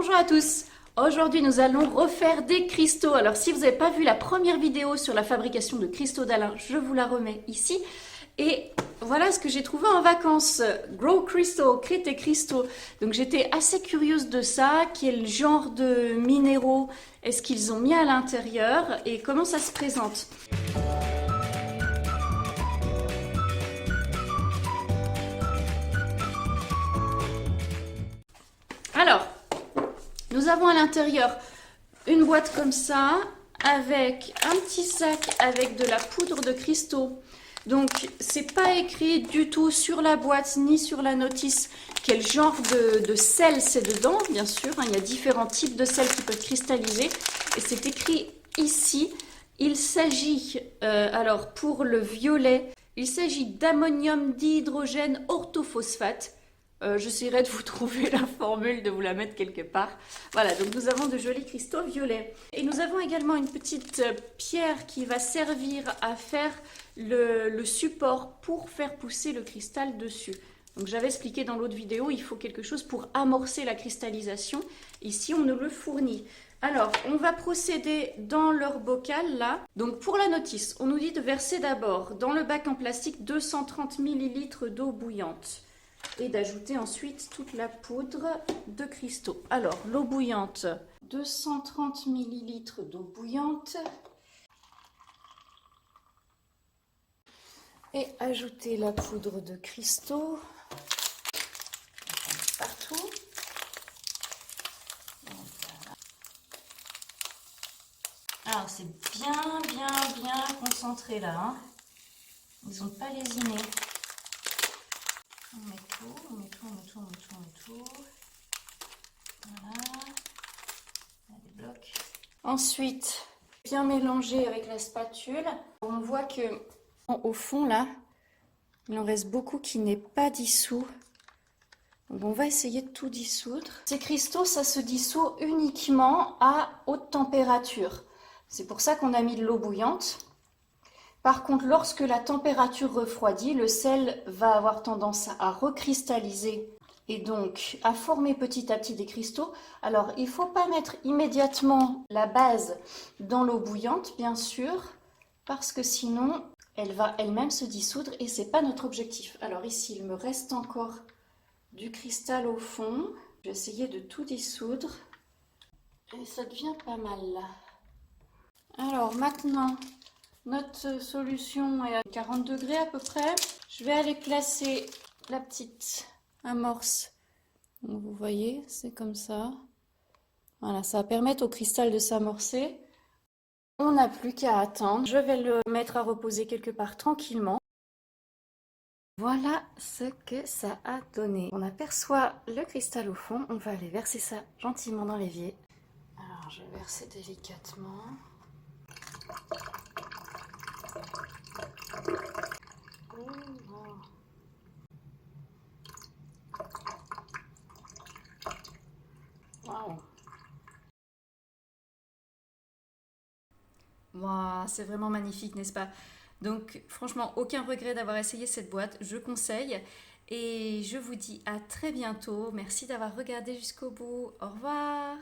Bonjour à tous. Aujourd'hui nous allons refaire des cristaux. Alors si vous n'avez pas vu la première vidéo sur la fabrication de cristaux d'Alain, je vous la remets ici. Et voilà ce que j'ai trouvé en vacances. Grow Crystal, crée tes cristaux. Donc j'étais assez curieuse de ça. Quel genre de minéraux est-ce qu'ils ont mis à l'intérieur et comment ça se présente. Alors, nous avons à l'intérieur une boîte comme ça, avec un petit sac avec de la poudre de cristaux. Donc, c'est pas écrit du tout sur la boîte ni sur la notice quel genre de sel c'est dedans, bien sûr. Il y a différents types de sel qui peuvent cristalliser. Et c'est écrit ici. Il s'agit, alors pour le violet, il s'agit d'ammonium dihydrogène orthophosphate. J'essaierai de vous trouver la formule, de vous la mettre quelque part. Voilà, donc nous avons de jolis cristaux violets. Et nous avons également une petite pierre qui va servir à faire le support pour faire pousser le cristal dessus. Donc j'avais expliqué dans l'autre vidéo, il faut quelque chose pour amorcer la cristallisation. Ici, on nous le fournit. Alors, on va procéder dans leur bocal là. Donc pour la notice, on nous dit de verser d'abord dans le bac en plastique 230 ml d'eau bouillante et d'ajouter ensuite toute la poudre de cristaux. Alors, l'eau bouillante, 230 ml d'eau bouillante. Et ajouter la poudre de cristaux partout. Alors, c'est bien concentré là. Hein. Ils n'ont pas lésiné. On met tout. Voilà. Il y a des blocs. Ensuite, bien mélanger avec la spatule. On voit que au fond là, il en reste beaucoup qui n'est pas dissous. Donc on va essayer de tout dissoudre. Ces cristaux, ça se dissout uniquement à haute température. C'est pour ça qu'on a mis de l'eau bouillante. Par contre, lorsque la température refroidit, le sel va avoir tendance à recristalliser et donc à former petit à petit des cristaux. Alors, il ne faut pas mettre immédiatement la base dans l'eau bouillante, bien sûr, parce que sinon, elle va elle-même se dissoudre et ce n'est pas notre objectif. Alors ici, il me reste encore du cristal au fond. Je vais essayer de tout dissoudre et ça devient pas mal là. Alors maintenant, notre solution est à 40 degrés à peu près. Je vais aller placer la petite amorce. Donc vous voyez, c'est comme ça. Voilà, ça va permettre au cristal de s'amorcer. On n'a plus qu'à attendre. Je vais le mettre à reposer quelque part tranquillement. Voilà ce que ça a donné. On aperçoit le cristal au fond. On va aller verser ça gentiment dans l'évier. Alors je vais verser délicatement. Waouh! Wow, c'est vraiment magnifique, n'est-ce pas? Donc franchement, aucun regret d'avoir essayé cette boîte, je conseille. Et je vous dis à très bientôt. Merci d'avoir regardé jusqu'au bout. Au revoir!